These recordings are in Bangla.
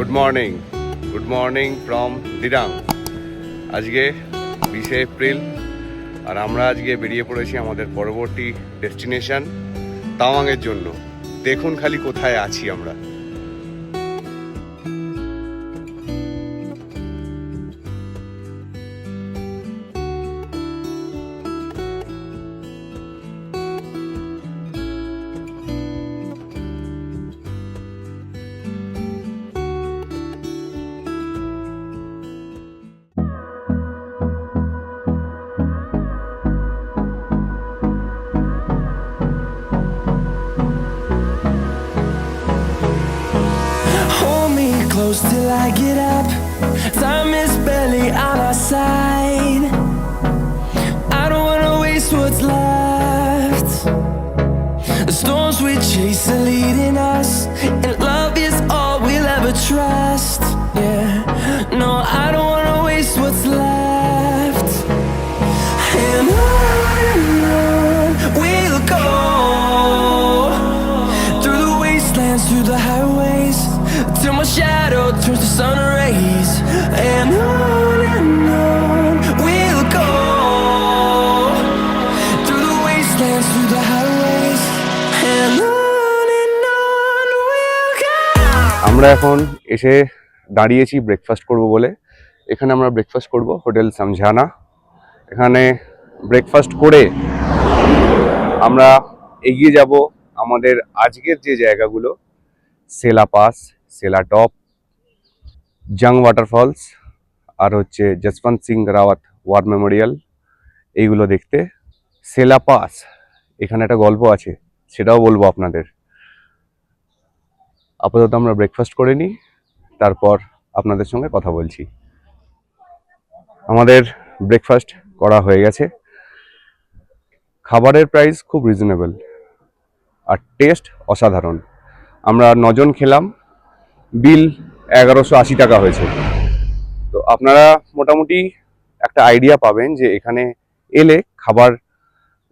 Good morning from Dirang. আজকে 20 এপ্রিল আর আমরা আজকে বেরিয়ে পড়েছি আমাদের পরবর্তী ডেস্টিনেশন তাওয়াংয়ের জন্য। দেখুন খালি কোথায় আছি আমরা। Close till I get up. Time is barely on our side. I don't wanna waste what's left. The storms we chase are leading us, and love is all we'll ever trust. Yeah, no, I don't wanna waste what's left. And on we'll go, through the wastelands, through the highways, till my shadow turns to sun rays. And on we'll go, through the wastelands, through the highways, and on we'll go. আমরা এখন এসে দাঁড়িয়েছি ব্রেকফাস্ট করব বলে। এখানে আমরা ব্রেকফাস্ট করব হোটেল সামঝানা। এখানে ব্রেকফাস্ট করে আমরা এগিয়ে যাব আমাদের আজকের যে জায়গাগুলো, সেলা পাস, সেলা টপ, জাং ওয়াটারফলস আর হচ্ছে যশবন্ত সিং রাওয়াত ওয়ার মেমোরিয়াল, এইগুলো দেখতে। সেলা পাস, এখানে একটা গল্প আছে, সেটাও বলবো আপনাদের। আপাতত আমরা ব্রেকফাস্ট করে নিই, তারপর আপনাদের সঙ্গে কথা বলছি। আমাদের ব্রেকফাস্ট করা হয়ে গেছে। খাবারের প্রাইস খুব রিজনেবল আর টেস্ট অসাধারণ। আমরা 9 জন খেলাম, বিল 1180 টাকা হয়েছে। তো আপনারা মোটামুটি একটা আইডিয়া পাবেন যে এখানে এলে খাবার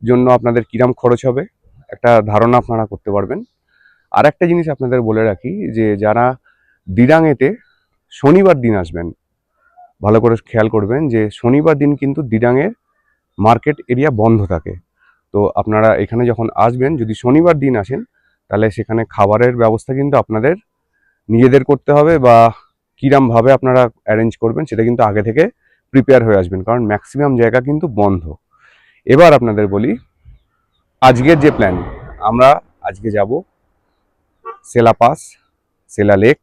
জন্য আপনাদের কিরাম খরচ হবে, একটা ধারণা আপনারা করতে পারবেন। আর একটা জিনিস আপনাদের বলে রাখি যে যারা দিরাংয়েতে শনিবার দিন আসবেন, ভালো করে খেয়াল করবেন যে শনিবার দিন কিন্তু দিরাংয়ের মার্কেট এরিয়া বন্ধ থাকে। তো আপনারা এখানে যখন আসবেন, যদি শনিবার দিন আসেন, তাহলে সেখানে খাবারের ব্যবস্থা কিন্তু আপনাদের নিজেদের করতে হবে, বা কিরমভাবে আপনারা অ্যারেঞ্জ করবেন সেটা কিন্তু আগে থেকে প্রিপেয়ার হয়ে আসবেন, কারণ ম্যাক্সিমাম জায়গা কিন্তু বন্ধ। এবার আপনাদের বলি আজকের যে প্ল্যান, আমরা আজকে যাব Sela pass, Sela lake,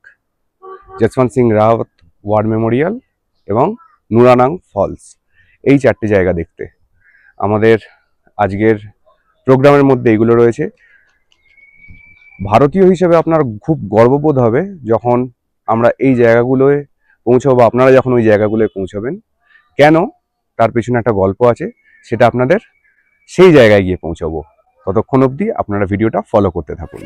Jaswant Singh Rawat war memorial এবং নুরানাং ফলস, এই 4টে জায়গা দেখতে। আমাদের আজকের প্রোগ্রামের মধ্যে এগুলো রয়েছে। ভারতীয় হিসেবে আপনার খুব গর্ববোধ হবে যখন আমরা এই জায়গাগুলোয় পৌঁছাবো, আপনারা যখন ওই জায়গাগুলোয় পৌঁছাবেন। কেন? তার পেছনে একটা গল্প আছে, সেটা আপনাদের সেই জায়গায় গিয়ে পৌঁছাবো। ততক্ষণ অবধি আপনারা ভিডিওটা ফলো করতে থাকুন।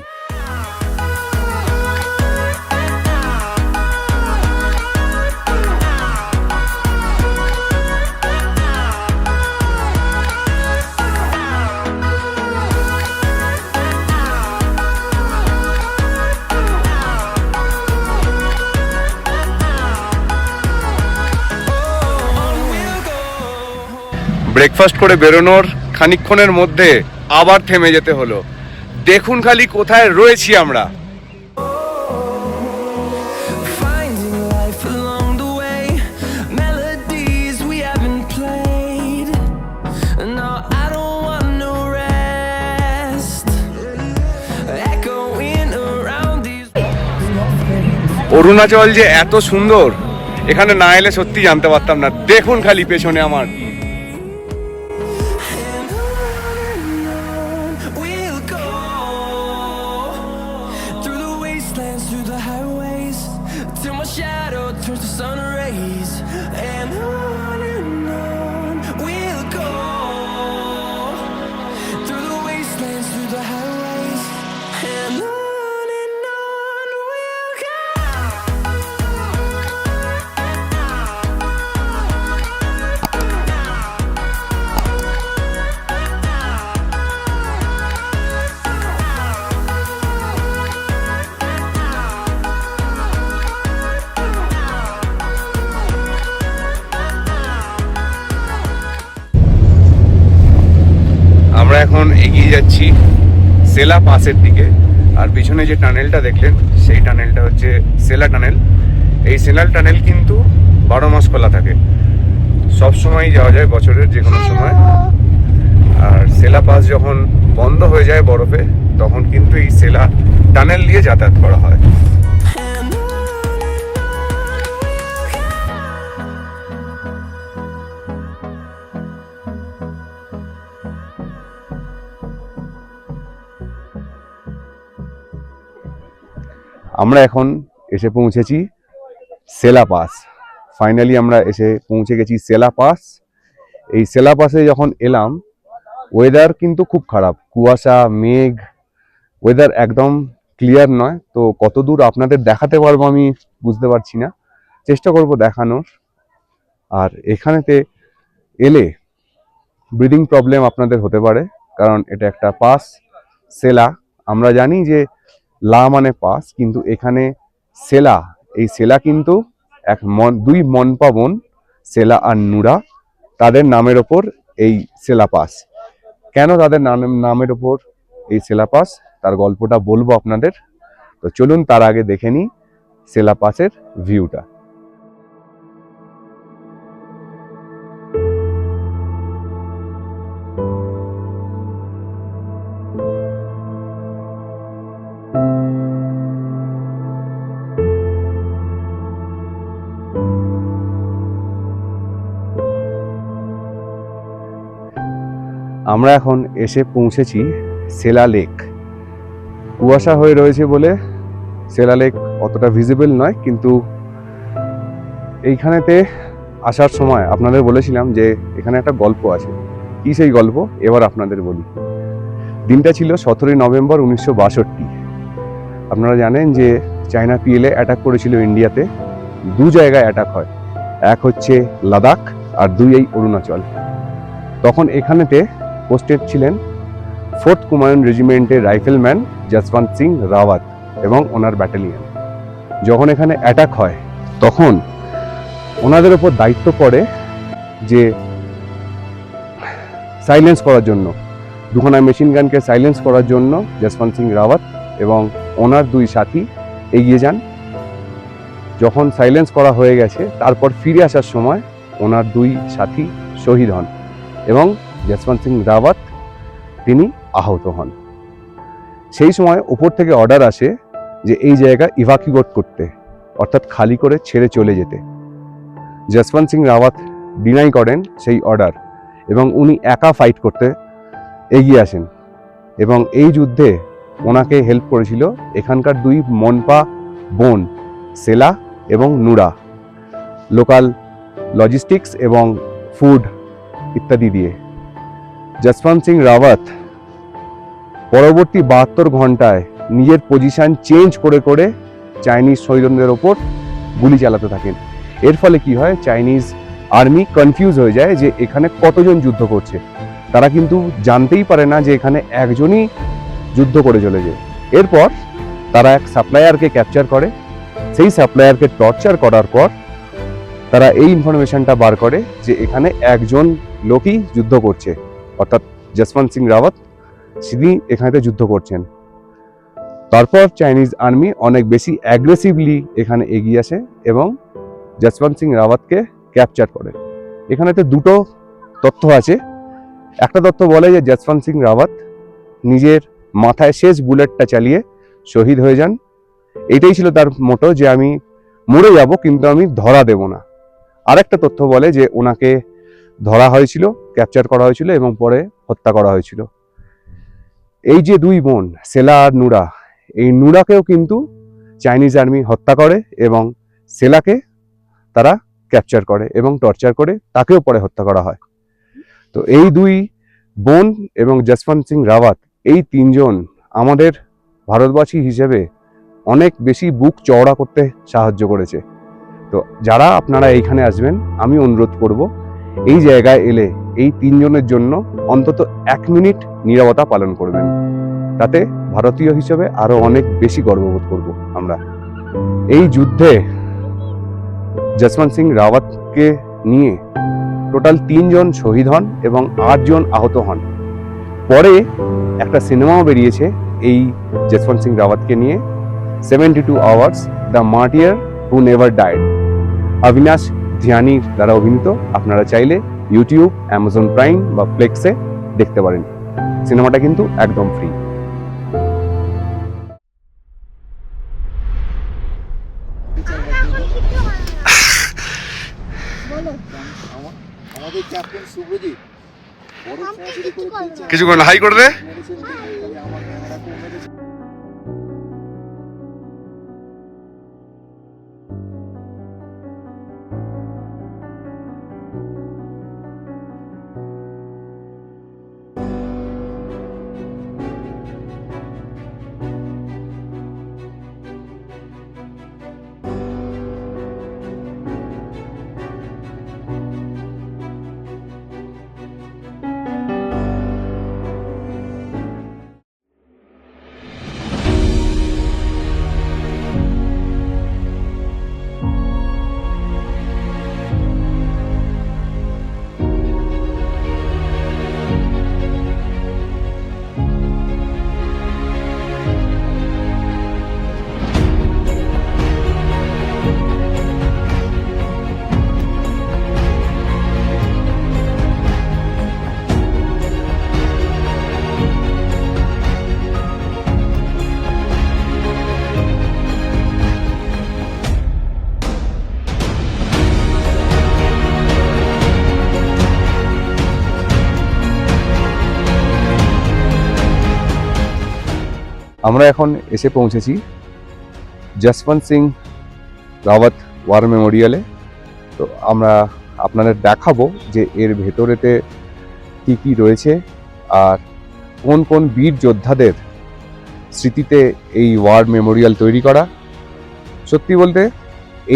ব্রেকফাস্ট করে বেরোনোর খানিকক্ষণের মধ্যে আবার থেমে যেতে হলো। দেখুন খালি কোথায় রয়েছি আমরা। Finding life along the way, melodies we haven't played. No, I don't want no rest. Echoing around these. Arunachal যে এত সুন্দর, এখানে না এলে সত্যি জানতে পারতাম না। দেখুন খালি পেছনে আমার। We'll go through the wastelands, through the highways, till my shadow turns to sun rays. And on we'll go through the wastelands, through the highways, and on we'll go. এখন এগিয়ে যাচ্ছি সেলা পাসের দিকে। আর পিছনে যে টানেলটা দেখলেন সেই টানেলটা হচ্ছে সেলা টানেল। এই সেলা টানেল কিন্তু 12 মাস খোলা থাকে, সব সময় যাওয়া যায় বছরের যে কোনো সময়। আর সেলা পাস যখন বন্ধ হয়ে যায় বরফে, তখন কিন্তু এই সেলা টানেল দিয়ে যাতায়াত করা হয়। আমরা এখন এসে পৌঁছেছি সেলা পাস। ফাইনালি আমরা এসে পৌঁছে গেছি সেলা পাস। এই সেলা পাসে যখন এলাম, ওয়েদার কিন্তু খুব খারাপ, কুয়াশা, মেঘ, ওয়েদার একদম ক্লিয়ার নয়। তো কত দূর আপনাদের দেখাতে পারবো আমি বুঝতে পারছি না, চেষ্টা করব দেখানোর। আর এখানেতে এলে ব্রিদিং প্রবলেম আপনাদের হতে পারে, কারণ এটা একটা পাস সেলা। আমরা জানি যে লা মানে পাস, কিন্তু এখানে সেলা, এই সেলা কিন্তু দুই মনপা বোন, সেলা আর নুরা, তাদের নামের ওপর এই সেলা পাস। কেন তাদের নামের ওপর এই সেলা পাস, তার গল্পটা বলবো আপনাদের। তো চলুন তার আগে দেখে নিই সেলা পাসের ভিউটা। আমরা এখন এসে পৌঁছেছি সেলা লেক। কুয়াশা হয়ে রয়েছে বলে সেলা লেক অতটা ভিজিবল নয়, কিন্তু এইখানেতে আসার সময় আপনাদের বলেছিলাম যে এখানে একটা গল্প আছে। কি সেই গল্প এবার আপনাদের বলি। দিনটা ছিল 17 নভেম্বর 1962। আপনারা জানেন যে চায়না পিএলএ অ্যাটাক করেছিল ইন্ডিয়াতে। দু জায়গায় অ্যাটাক হয়, এক হচ্ছে লাদাখ আর দুই এই অরুণাচল। তখন এখানেতে পোস্টেড ছিলেন 4th কুমায়ুন রেজিমেন্টের রাইফেলম্যান যশবন্ত সিং রাওয়াত এবং ওনার ব্যাটালিয়ন। যখন এখানে অ্যাটাক হয় তখন ওনাদের ওপর দায়িত্ব পড়ে যে সাইলেন্স করার জন্য, দুখানা মেশিন গানকে সাইলেন্স করার জন্য যশবন্ত সিং রাওয়াত এবং ওনার দুই সাথী এগিয়ে যান। যখন সাইলেন্স করা হয়ে গেছে, তারপর ফিরে আসার সময় ওনার দুই সাথী শহীদ হন এবং যশবন্ত সিং রাওয়াত তিনি আহত হন। সেই সময় ওপর থেকে অর্ডার আসে যে এই জায়গা ইভাকিউয়েট করতে, অর্থাৎ খালি করে ছেড়ে চলে যেতে। যশবন্ত সিং রাওয়াত ডিনাই করেন সেই অর্ডার এবং উনি একা ফাইট করতে এগিয়ে আসেন। এবং এই যুদ্ধে ওনাকে হেল্প করেছিল এখানকার দুই মনপা বোন, সেলা এবং নুরা, লোকাল লজিস্টিক্স এবং ফুড ইত্যাদি দিয়ে। যশবন্ত সিং রাওয়াত পরবর্তী 72 ঘন্টায় নিজের পজিশন চেঞ্জ করে করে চাইনিজ সৈন্যদের ওপর গুলি চালাতে থাকেন। এর ফলে কি হয়, চাইনিজ আর্মি কনফিউজ হয়ে যায় যে এখানে কতজন যুদ্ধ করছে। তারা কিন্তু জানতেই পারে না যে এখানে একজনই যুদ্ধ করে চলেছে। এরপর তারা এক সাপ্লায়ারকে ক্যাপচার করে। সেই সাপ্লায়ারকে টর্চার করার পর তারা এই ইনফরমেশনটা বার করে যে এখানে একজন লোকই যুদ্ধ করছে, অর্থাৎ যশবন্ত সিং রাওয়াত, তিনি এখানে যুদ্ধ করছেন। তারপর চাইনিজ আর্মি অনেক বেশি অ্যাগ্রেসিভলি এখানে এগিয়ে আসে এবং যশবন্ত সিং রাওয়াতকে ক্যাপচার করে। এখানেতে দুটো তথ্য আছে। একটা তথ্য বলে যে যশবন্ত সিং রাওয়াত নিজের মাথায় শেষ বুলেটটা চালিয়ে শহীদ হয়ে যান। এটাই ছিল তার মোটো, যে আমি মরে যাব কিন্তু আমি ধরা দেব না। আরেকটা তথ্য বলে যে ওনাকে ধরা হয়েছিল, ক্যাপচার করা হয়েছিল এবং পরে হত্যা করা হয়েছিল। এই যে দুই বোন সেলা আর নুরা, এই নুরাকেও কিন্তু চাইনিজ আর্মি হত্যা করে এবং সেলাকে তারা ক্যাপচার করে এবং টর্চার করে তাকেও পরে হত্যা করা হয়। তো এই দুই বোন এবং যশবন্ত সিং রাওয়াত, এই তিনজন আমাদের ভারতবাসী হিসেবে অনেক বেশি বুক চওড়া করতে সাহায্য করেছে। তো যারা আপনারা এইখানে আসবেন, আমি অনুরোধ করব এই জায়গায় এলে এই তিনজনের জন্য অন্তত 1 মিনিট নীরবতা পালন করবেন। তাতে ভারতীয় হিসেবে আরো অনেক বেশি গর্ববোধ করব আমরা। এই যুদ্ধে যশবন্ত সিং রাওয়াতকে নিয়ে টোটাল 3 জন শহীদ হন এবং 8 জন আহত হন। পরে একটা সিনেমাও বেরিয়েছে এই জসবন্ত সিং রাওয়াতকে নিয়ে, 72 hours the martyr who never died, Avinash ধ্যানির দ্বারা অভিনীত। আপনারা চাইলে ইউটিউব, অ্যামাজন প্রাইম বা ফ্লেক্সে দেখতে পারেন। সিনেমাটা কিন্তু একদম ফ্রি। আমাদের ক্যাপ্টেন শুভজিৎ বড় সাহায্য করে দিয়েছে। কিছু করে হাই করে দে। আমার ক্যামেরা কমে গেছে। আমরা এখন এসে পৌঁছেছি জসবন্ত সিং রাওয়াত ওয়ার মেমোরিয়ালে। তো আমরা আপনাদের দেখাবো যে এর ভেতরেতে কি কি রয়েছে আর কোন কোন বীর যোদ্ধাদের স্মৃতিতে এই ওয়ার মেমোরিয়াল তৈরি করা। সত্যি বলতে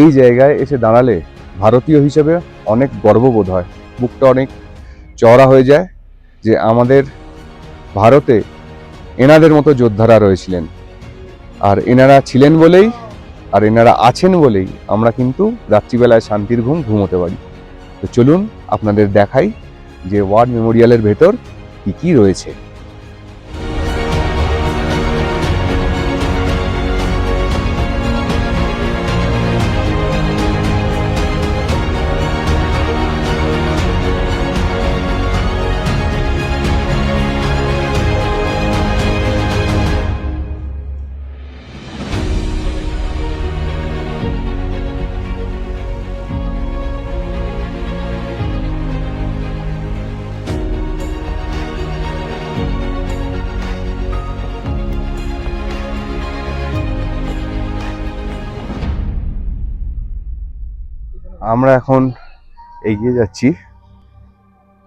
এই জায়গায় এসে দাঁড়ালে ভারতীয় হিসেবে অনেক গর্ববোধ হয়, বুকটা অনেক চওড়া হয়ে যায় যে আমাদের ভারতে এনাদের মতো যোদ্ধারা রয়েছিলেন, আর এনারা ছিলেন বলেই আর এনারা আছেন বলেই আমরা কিন্তু রাত্রিবেলায় শান্তির ঘুম ঘুমোতে পারি। তো চলুন আপনাদের দেখাই যে ওয়ার মেমোরিয়ালের ভেতর কি কি রয়েছে। আমরা এখন এগিয়ে যাচ্ছি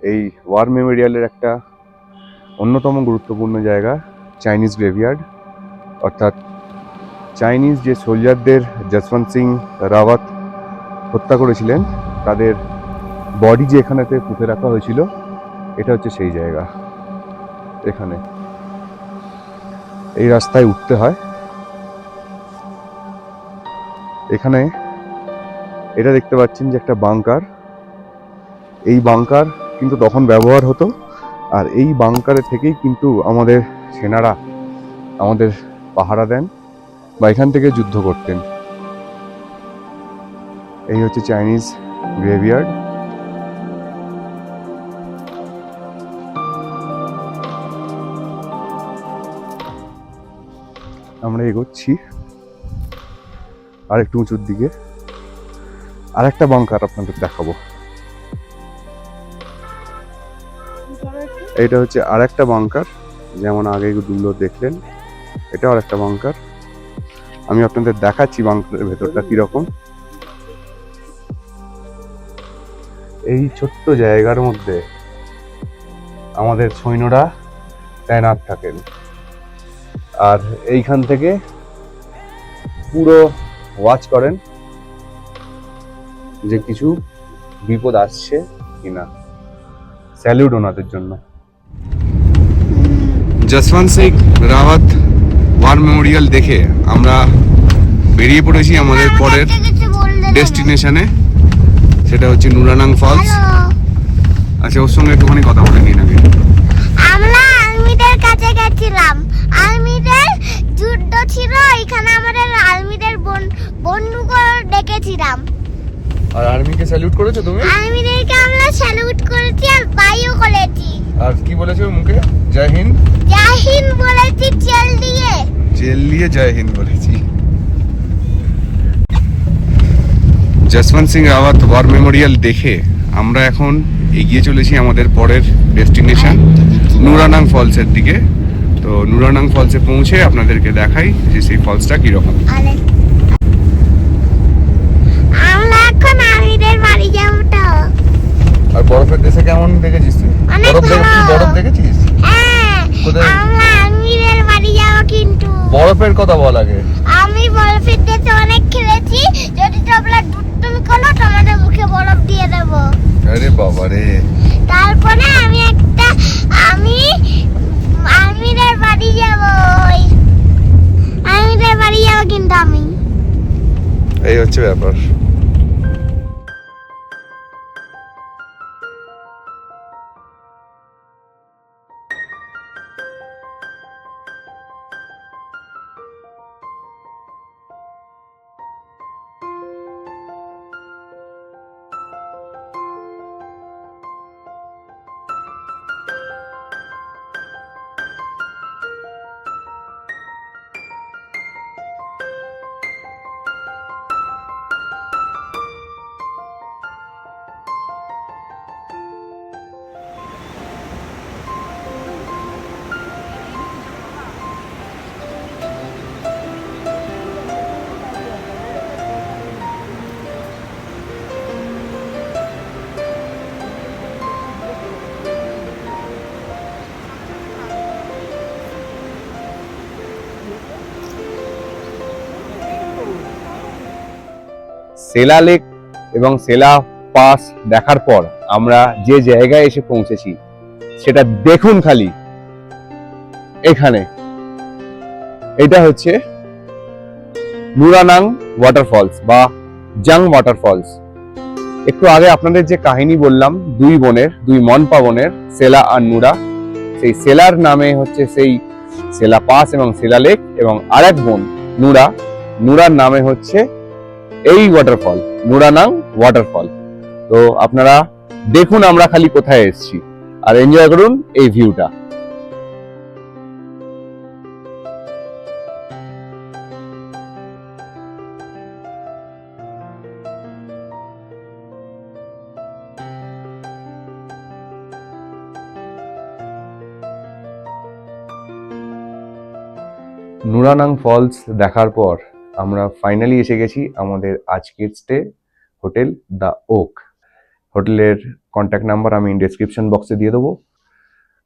এই ওয়ার মেমোরিয়ালের একটা অন্যতম গুরুত্বপূর্ণ জায়গা, চাইনিজ গ্রেভিয়ার্ড। অর্থাৎ চাইনিজ যে সোলজারদের জসবন্ত সিং রাওয়াত হত্যা করেছিলেন তাদের বডি যে এখানেতে পুঁতে রাখা হয়েছিল, এটা হচ্ছে সেই জায়গা। এখানে এই রাস্তায় উঠতে হয়। এখানে এটা দেখতে পাচ্ছেন যে একটা বাংকার, এই বাংকার কিন্তু তখন ব্যবহার হতো, আর এই বাংকারে থেকেই কিন্তু আমাদের সেনারা আমাদের পাহারা দেন বা এখান থেকে যুদ্ধ করতেন। এই হচ্ছে চাইনিজ গ্রেভিয়ার্ড। আমরা এগোচ্ছি আর একটু উঁচুর দিকে, আর একটা বাংকার আপনাদের দেখাবো। এটা হচ্ছে আর একটা বাংকার, যেমন আগে দুগুলো দেখলেন, এটা আর একটা বাংকার। আমি আপনাদের দেখাচ্ছি বাংকারের ভেতরটা কিরকম। এই ছোট্ট জায়গার মধ্যে আমাদের সৈন্যরা তাইনাত থাকেন, আর এইখান থেকে পুরো ওয়াচ করেন যে কিছু বিপদ আসছে কিনা। স্যালুট ওনাদের জন্য। জসবন্ত সিং রাওয়াত ওয়ার মেমোরিয়াল দেখে আমরা বেরিয়ে পড়েছি আমাদের পরের ডেস্টিনেশনে, সেটা হচ্ছে নুরানাং ফলস। আচ্ছা, ওর সঙ্গে একটুখানি কথা বলে নিন আগে। আমি গেছিলাম। আর্মিদের যুদ্ধ ছিল, এখানে আমাদের আর্মিদের বন্ধুকে ডেকেছিলাম। আর আর্মিকে স্যালুট করেছো তুমি? আর্মিদেরকে আমরা স্যালুট করেছি আর বাইও করেছি। আর কি বলেছো মুখে? জয় হিন্দ। জয় হিন্দ বলেছি চেল দিয়ে। জেল দিয়ে জয় হিন্দ বলেছি। যশবন্ত সিং রাওয়াত ওয়ার মেমোরিয়াল দেখে আমরা এখন এগিয়ে চলেছি আমাদের পরের ডেস্টিনেশন নুরানাং ফলসের দিকে। তো নুরানাং ফলসে পৌঁছে আপনাদেরকে দেখাই যে সেই ফলসটা কিরকম। আমরা এখন আর্মিদের বাড়ি যাবো তো। আর বরফের দেশে কেমন দেখেছিস তুই? অনেক ভালো। বরফ দেখেছিস? হ্যাঁ, কোথায়? আমরা আর্মিদের বাড়ি যাবো কিন্তু। বরফের কথা বল আগে। আমি বরফের দেশে অনেক খেলেছি, যদি তোমরা দুষ্টুমি করো তোমাদের মুখে বরফ দিয়ে দেবো। আরে বাবা রে। তারপরে আমি আর্মিদের বাড়ি যাবো। আর্মিদের বাড়ি যাবো কিন্তু আমি। এই হচ্ছে ব্যাপার। সেলা লেক এবং সেলা পাস দেখার পর আমরা যে জায়গায় এসে পৌঁছেছি সেটা দেখুন খালি। এখানে এটা হচ্ছে নুরানাং ওয়াটারফলস বা জাং ওয়াটারফলস। একটু আগে আপনাদের যে কাহিনী বললাম দুই মনপা বোনের, সেলা আর নুরা, সেই সেলার নামে হচ্ছে সেই সেলা পাস এবং সেলা লেক, এবং আরেক বোন নুরার নামে হচ্ছে এই ওয়াটারফল নুরানাং ওয়াটারফল। তো আপনারা দেখুন আমরা খালি কোথায় এসেছি আর এনজয় করুন এই ভিউটা। নুরানাং ফলস দেখার পর আমরা ফাইনালি এসে গেছি আমাদের আজকের স্টে হোটেল দ্য ওক। হোটেলের কন্ট্যাক্ট নাম্বার আমি ডেসক্রিপশন বক্সে দিয়ে দেবো।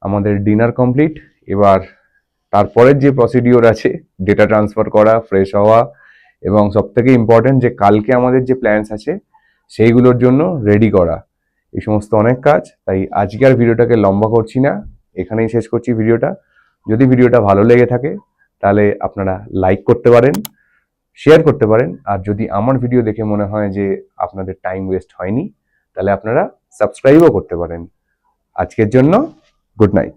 আমাদের ডিনার কমপ্লিট। এবার তারপরের যে প্রসিডিওর আছে, ডেটা ট্রান্সফার করা, ফ্রেশ হওয়া, এবং সবথেকে ইম্পর্টেন্ট যে কালকে আমাদের যে প্ল্যানস আছে সেইগুলোর জন্য রেডি করা, এই সমস্ত অনেক কাজ। তাই আজকে আর ভিডিওটাকে লম্বা করছি না, এখানেই শেষ করছি ভিডিওটা। যদি ভিডিওটা ভালো লেগে থাকে তাহলে আপনারা লাইক করতে পারেন, শেয়ার করতে পারেন, আর যদি আমার ভিডিও দেখে মনে হয় যে আপনাদের টাইম ওয়েস্ট হয়নি তাহলে আপনারা সাবস্ক্রাইবও করতে পারেন। আজকের জন্য গুড নাইট।